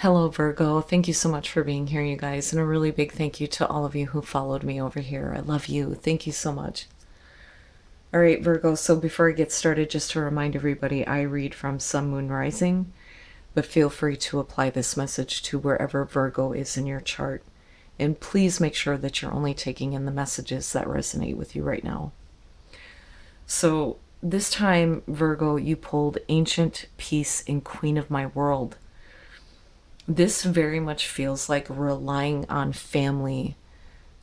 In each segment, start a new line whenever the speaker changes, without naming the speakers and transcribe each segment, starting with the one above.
Hello, Virgo. Thank you so much for being here, you guys. And a really big thank you to all of you who followed me over here. I love you. Thank you so much. All right, Virgo. So before I get started, just to remind everybody, I read from Sun, Moon, Rising, but feel free to apply this message to wherever Virgo is in your chart. And please make sure that you're only taking in the messages that resonate with you right now. So this time, Virgo, you pulled Ancient, Peace, and Queen of My World. This very much feels like relying on family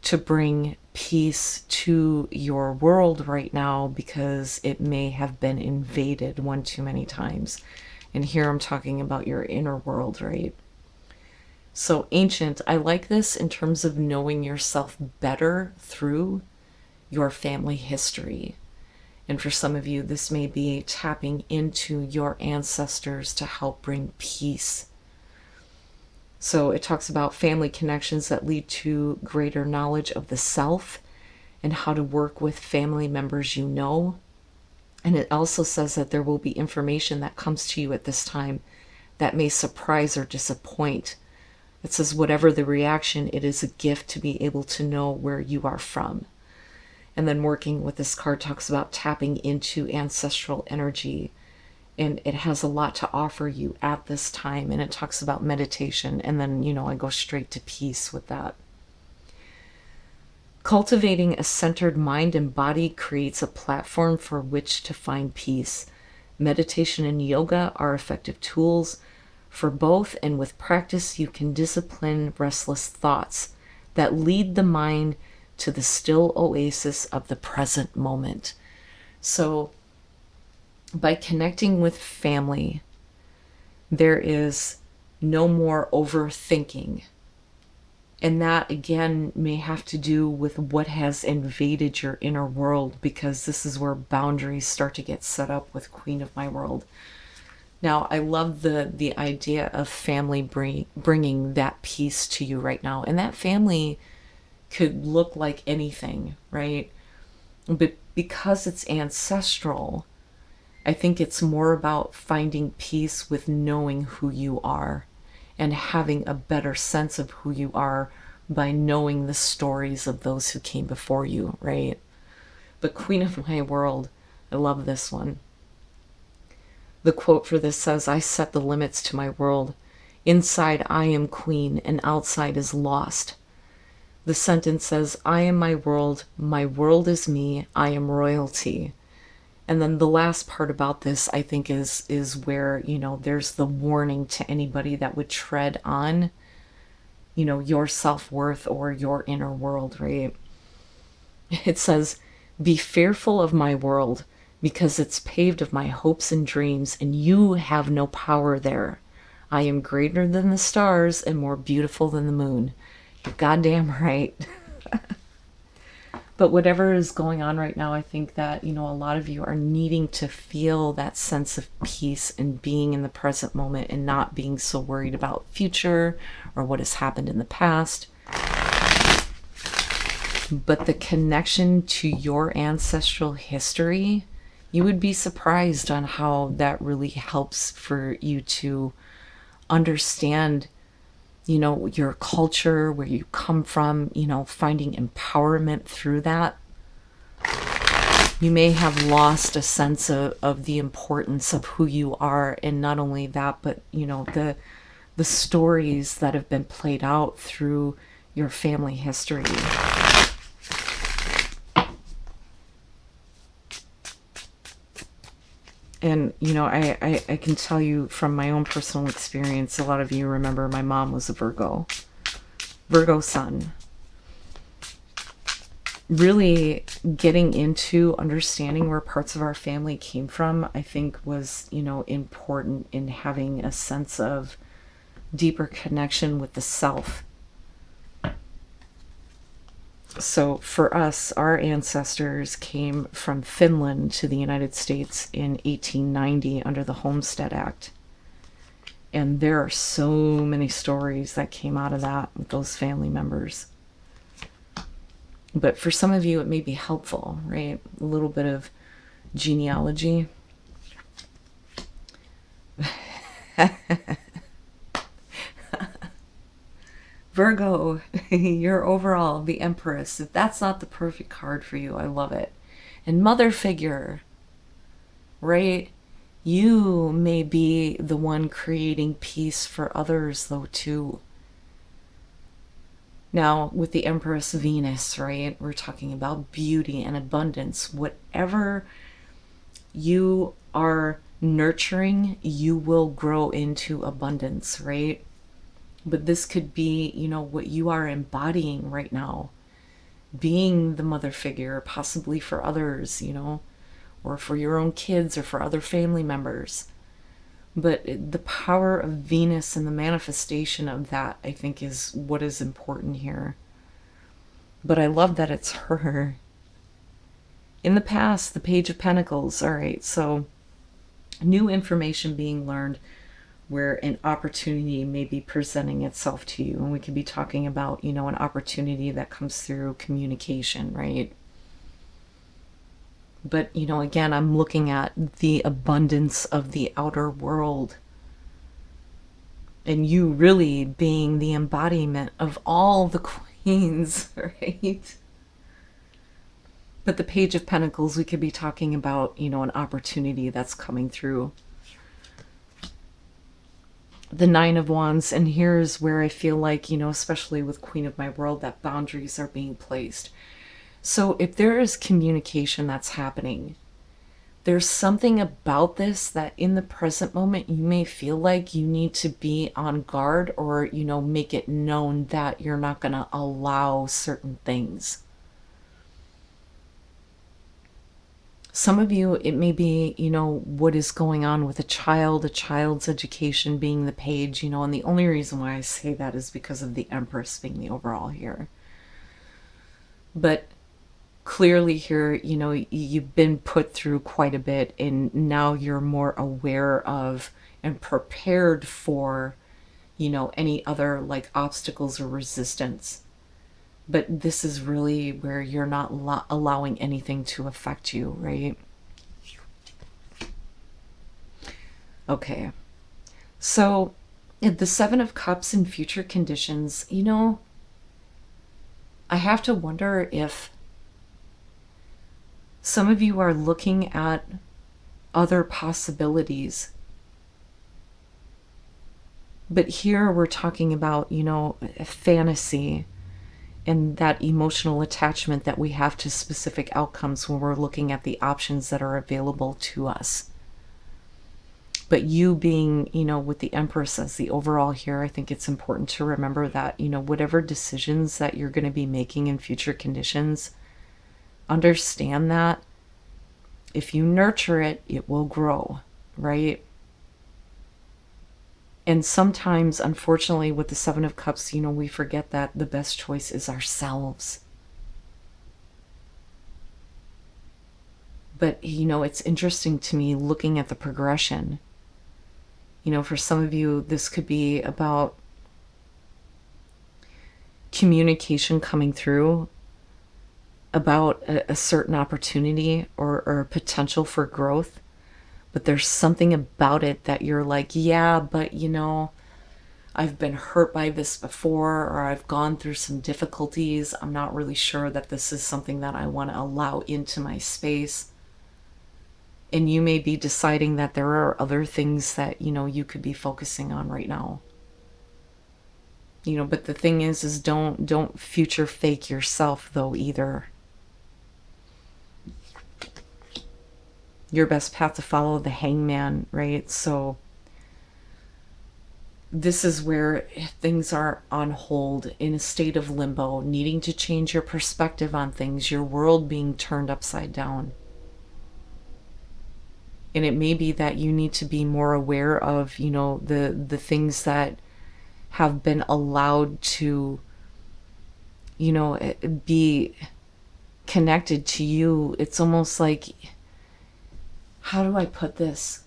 to bring peace to your world right now because it may have been invaded one too many times. And here I'm talking about your inner world, right? So ancient, I like this in terms of knowing yourself better through your family history. And for some of you, this may be tapping into your ancestors to help bring peace. So it talks about family connections that lead to greater knowledge of the self and how to work with family members you know. And it also says that there will be information that comes to you at this time that may surprise or disappoint. It says whatever the reaction, it is a gift to be able to know where you are from. And then working with this card talks about tapping into ancestral energy. And it has a lot to offer you at this time. And it talks about meditation. And then, I go straight to peace with that. Cultivating a centered mind and body creates a platform for which to find peace. Meditation and yoga are effective tools for both. And with practice, you can discipline restless thoughts that lead the mind to the still oasis of the present moment. So, by connecting with family, there is no more overthinking. And that, again, may have to do with what has invaded your inner world, because this is where boundaries start to get set up with Queen of My World. Now, I love the idea of family bringing that peace to you right now. And that family could look like anything, right? But because it's ancestral, I think it's more about finding peace with knowing who you are and having a better sense of who you are by knowing the stories of those who came before you, right? But Queen of My World, I love this one. The quote for this says, "I set the limits to my world. Inside I am queen and outside is lost." The sentence says, "I am my world is me, I am royalty." And then the last part about this, I think, is where, there's the warning to anybody that would tread on, your self-worth or your inner world, right? It says, "Be fearful of my world because it's paved of my hopes and dreams, and you have no power there. I am greater than the stars and more beautiful than the moon." You're goddamn right. But whatever is going on right now, I think that, a lot of you are needing to feel that sense of peace and being in the present moment and not being so worried about future or what has happened in the past. But the connection to your ancestral history, you would be surprised on how that really helps for you to understand your culture, where you come from, finding empowerment through that. You may have lost a sense of the importance of who you are, and not only that, but, the stories that have been played out through your family history. And, I can tell you from my own personal experience, a lot of you remember my mom was a Virgo sun. Really getting into understanding where parts of our family came from, I think was, important in having a sense of deeper connection with the self. So for us, our ancestors came from Finland to the United States in 1890 under the Homestead Act. And there are so many stories that came out of that with those family members. But for some of you, it may be helpful, right? A little bit of genealogy. Virgo, you're overall the Empress. If that's not the perfect card for you, I love it. And Mother Figure, right? You may be the one creating peace for others, though, too. Now, with the Empress Venus, right? We're talking about beauty and abundance. Whatever you are nurturing, you will grow into abundance, right? But this could be, what you are embodying right now. Being the mother figure, possibly for others, or for your own kids or for other family members. But the power of Venus and the manifestation of that, I think, is what is important here. But I love that it's her. In the past, the Page of Pentacles. All right, so new information being learned where an opportunity may be presenting itself to you. And we could be talking about, an opportunity that comes through communication, right? But, again, I'm looking at the abundance of the outer world. And you really being the embodiment of all the queens, right? But the Page of Pentacles, we could be talking about, an opportunity that's coming through. The Nine of Wands, and here's where I feel like, especially with Queen of My World, that boundaries are being placed. So if there is communication that's happening, there's something about this that in the present moment you may feel like you need to be on guard, or, make it known that you're not going to allow certain things. Some of you, it may be, what is going on with a child's education being the Page, and the only reason why I say that is because of the Empress being the overall here. But clearly here, you've been put through quite a bit, and now you're more aware of and prepared for, any other like obstacles or resistance. But this is really where you're not allowing anything to affect you, right? Okay. So the Seven of Cups in future conditions, I have to wonder if some of you are looking at other possibilities. But here we're talking about, a fantasy and that emotional attachment that we have to specific outcomes when we're looking at the options that are available to us. But you being, with the Empress as the overall here, I think it's important to remember that, whatever decisions that you're going to be making in future conditions, understand that if you nurture it, it will grow, right? And sometimes, unfortunately, with the Seven of Cups, we forget that the best choice is ourselves. But, it's interesting to me looking at the progression. For some of you, this could be about communication coming through about a certain opportunity or potential for growth. But there's something about it that you're like, yeah, but I've been hurt by this before, or I've gone through some difficulties. I'm not really sure that this is something that I want to allow into my space. And you may be deciding that there are other things that, you could be focusing on right now. But the thing is don't future fake yourself though either. Your best path to follow, the Hangman, right? So this is where things are on hold, in a state of limbo, needing to change your perspective on things, your world being turned upside down. And it may be that you need to be more aware of, the things that have been allowed to, be connected to you. It's almost like, how do I put this?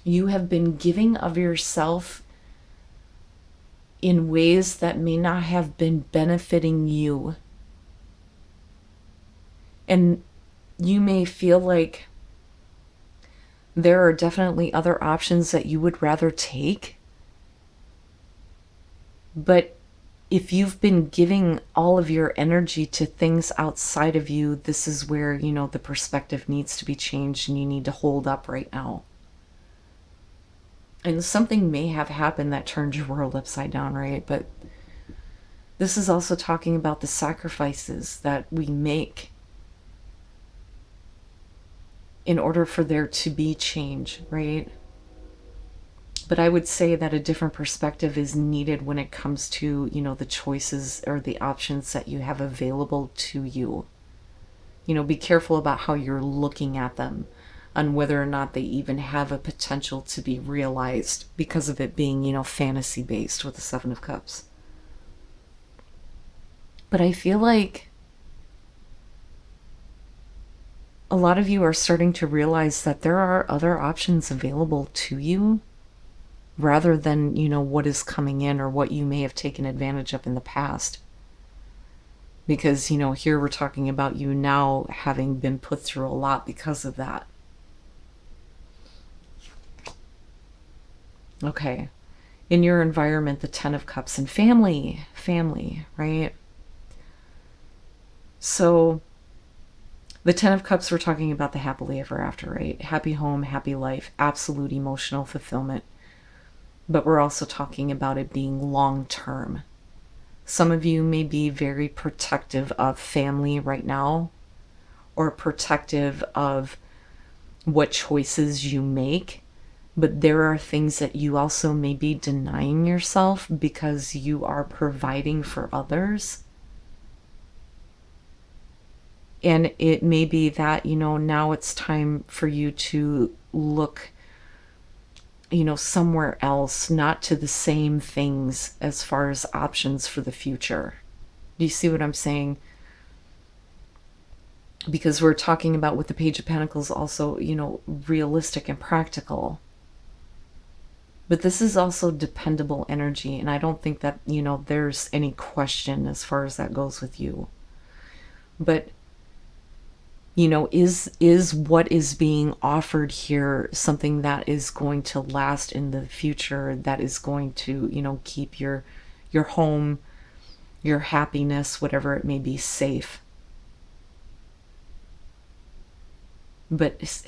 You have been giving of yourself in ways that may not have been benefiting you. And you may feel like there are definitely other options that you would rather take. But if you've been giving all of your energy to things outside of you, this is where, the perspective needs to be changed and you need to hold up right now. And something may have happened that turned your world upside down, right? But this is also talking about the sacrifices that we make in order for there to be change, right? But I would say that a different perspective is needed when it comes to, the choices or the options that you have available to you. Be careful about how you're looking at them, on whether or not they even have a potential to be realized because of it being, fantasy based with the Seven of Cups. But I feel like a lot of you are starting to realize that there are other options available to you rather than, what is coming in or what you may have taken advantage of in the past. Because, here we're talking about you now having been put through a lot because of that. Okay. In your environment, the Ten of Cups and family, right? So the Ten of Cups, we're talking about the happily ever after, right? Happy home, happy life, absolute emotional fulfillment. But we're also talking about it being long-term. Some of you may be very protective of family right now, or protective of what choices you make. But there are things that you also may be denying yourself because you are providing for others. And it may be that, now it's time for you to look, somewhere else, not to the same things as far as options for the future. Do you see what I'm saying? Because we're talking about with the Page of Pentacles also, realistic and practical. But this is also dependable energy. And I don't think that, there's any question as far as that goes with you. But is what is being offered here something that is going to last in the future, that is going to, keep your home, your happiness, whatever it may be, safe? But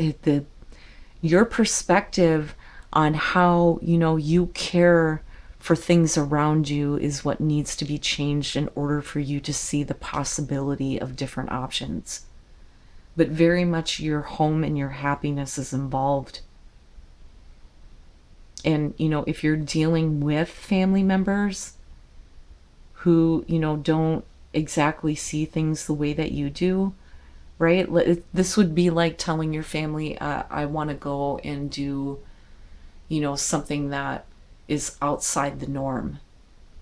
your perspective on how, you care for things around you is what needs to be changed in order for you to see the possibility of different options. But very much your home and your happiness is involved. And, if you're dealing with family members who, don't exactly see things the way that you do, right? This would be like telling your family, I want to go and do, something that is outside the norm.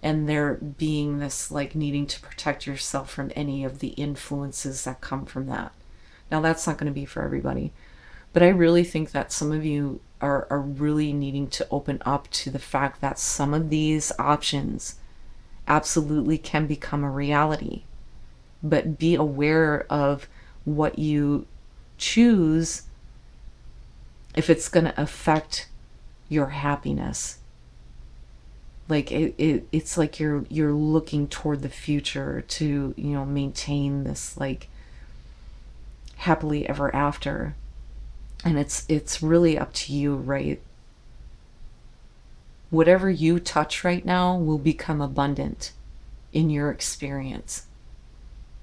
And there being this, like, needing to protect yourself from any of the influences that come from that. Now, that's not going to be for everybody. But I really think that some of you are really needing to open up to the fact that some of these options absolutely can become a reality. But be aware of what you choose if it's going to affect your happiness. Like it's like you're looking toward the future to, maintain this, like, happily ever after. And it's really up to you, right? Whatever you touch right now will become abundant in your experience.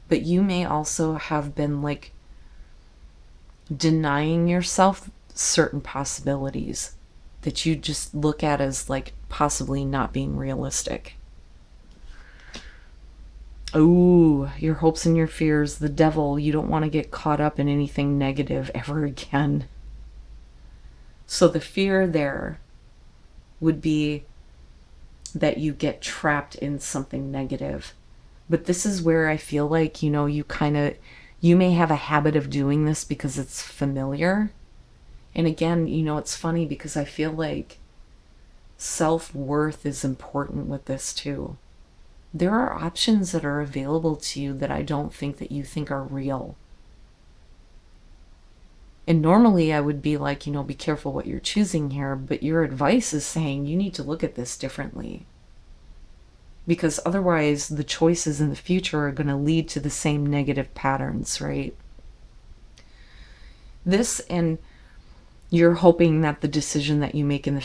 But you may also have been, like, denying yourself certain possibilities that you just look at as, like, possibly not being realistic. Oh, your hopes and your fears, the devil. You don't want to get caught up in anything negative ever again. So the fear there would be that you get trapped in something negative. But this is where I feel like, you may have a habit of doing this because it's familiar. And again, it's funny because I feel like self-worth is important with this too. There are options that are available to you that I don't think that you think are real. And normally I would be like, be careful what you're choosing here, but your advice is saying you need to look at this differently. because otherwise the choices in the future are going to lead to the same negative patterns, right? This, and you're hoping that the decision that you make in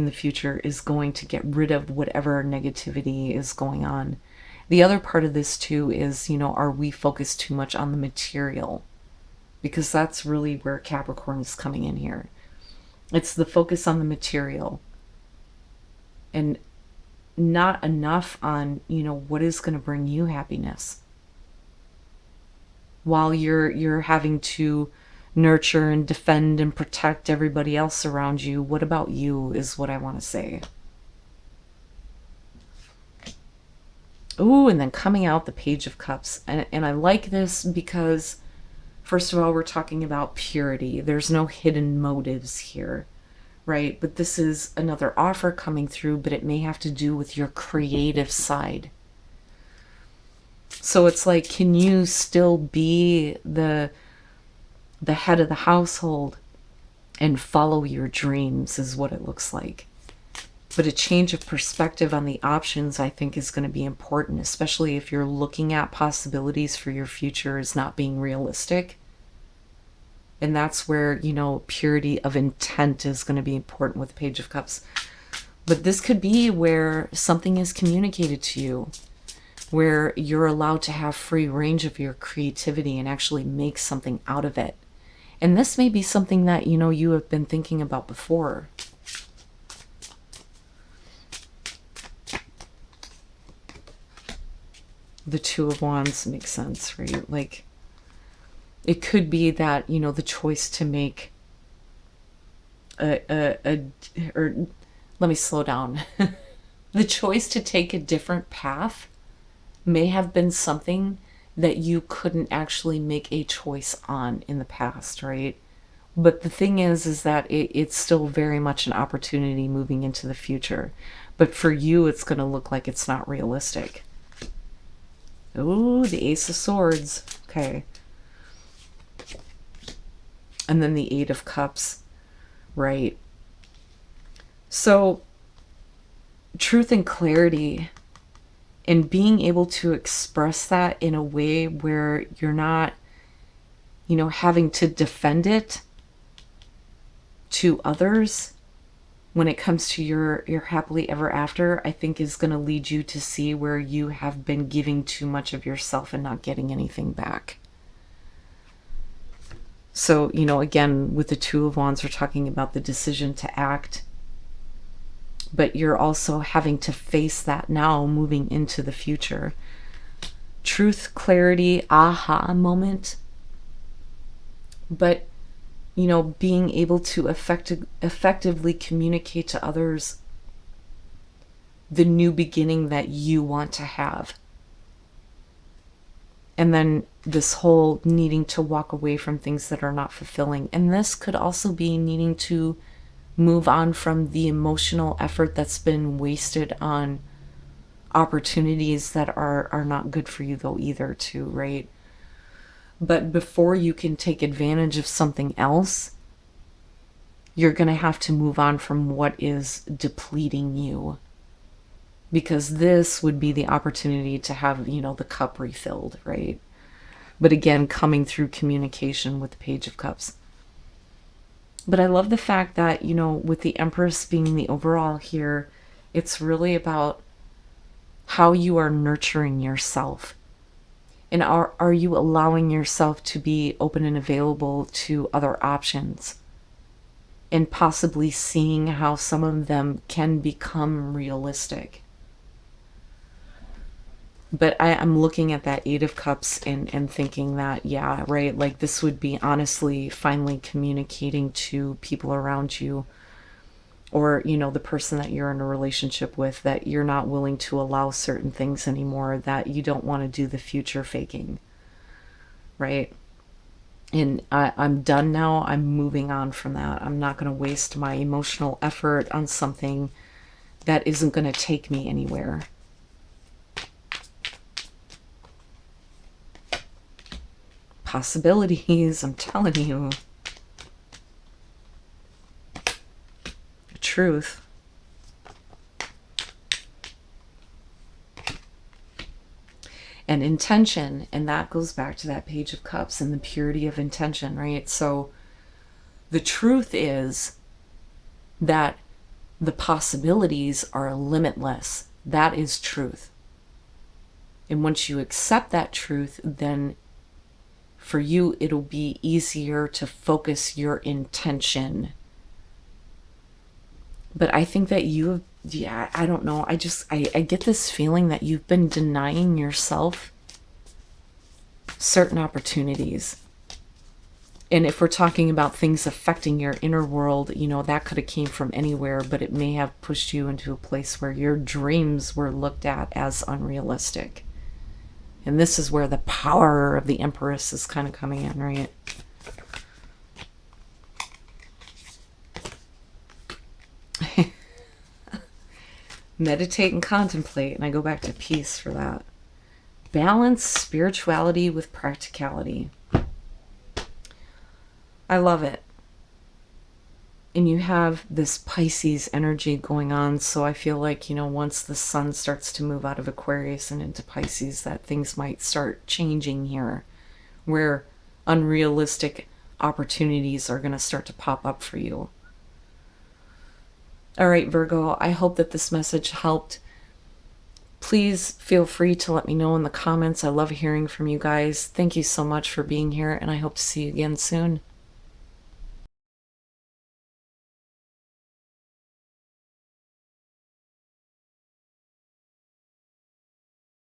the future is going to get rid of whatever negativity is going on. The other part of this too is, are we focused too much on the material? Because that's really where Capricorn is coming in here. It's the focus on the material and not enough on, what is going to bring you happiness. While you're having to nurture and defend and protect everybody else around you, what about you is what I want to say. Ooh, and then coming out the Page of Cups. And I like this because, first of all, we're talking about purity. There's no hidden motives here, right? But this is another offer coming through, but it may have to do with your creative side. So it's like, can you still be the head of the household and follow your dreams is what it looks like. But a change of perspective on the options, I think, is going to be important, especially if you're looking at possibilities for your future as not being realistic. And that's where, purity of intent is going to be important with the Page of Cups. But this could be where something is communicated to you, where you're allowed to have free range of your creativity and actually make something out of it. And this may be something that, you have been thinking about before. The Two of Wands makes sense, right? Like, it could be that, the choice to make or let me slow down. The choice to take a different path may have been something that you couldn't actually make a choice on in the past, right? But the thing is that it's still very much an opportunity moving into the future. But for you, it's going to look like it's not realistic. Ooh, the Ace of Swords. Okay. And then the Eight of Cups, right? So, truth and clarity, and being able to express that in a way where you're not, having to defend it to others when it comes to your happily ever after, I think is going to lead you to see where you have been giving too much of yourself and not getting anything back. So, again, with the Two of Wands, we're talking about the decision to act, but you're also having to face that now moving into the future. Truth, clarity, aha moment. But, being able to effectively communicate to others the new beginning that you want to have. And then this whole needing to walk away from things that are not fulfilling. And this could also be needing to move on from the emotional effort that's been wasted on opportunities that are not good for you though either too, right? But before you can take advantage of something else, you're going to have to move on from what is depleting you. Because this would be the opportunity to have, the cup refilled, right? But again, coming through communication with the Page of Cups. But I love the fact that, with the Empress being the overall here, it's really about how you are nurturing yourself. And are you allowing yourself to be open and available to other options? And possibly seeing how some of them can become realistic. But I'm looking at that Eight of Cups and thinking that, yeah, right, like this would be honestly finally communicating to people around you, or, the person that you're in a relationship with, that you're not willing to allow certain things anymore, that you don't want to do the future faking, right? And I'm done now. I'm moving on from that. I'm not going to waste my emotional effort on something that isn't going to take me anywhere. Possibilities, I'm telling you. The truth. and intention. And that goes back to that Page of Cups and the purity of intention, right? So the truth is that the possibilities are limitless. That is truth. And once you accept that truth, then for you, it'll be easier to focus your intention. But I think that I don't know. I get this feeling that you've been denying yourself certain opportunities. And if we're talking about things affecting your inner world, that could have came from anywhere, but it may have pushed you into a place where your dreams were looked at as unrealistic. And this is where the power of the Empress is kind of coming in, right? Meditate and contemplate, and I go back to peace for that. Balance spirituality with practicality. I love it. And you have this Pisces energy going on, so I feel like, once the sun starts to move out of Aquarius and into Pisces, that things might start changing here, where unrealistic opportunities are going to start to pop up for you. All right, Virgo, I hope that this message helped. Please feel free to let me know in the comments. I love hearing from you guys. Thank you so much for being here, and I hope to see you again soon.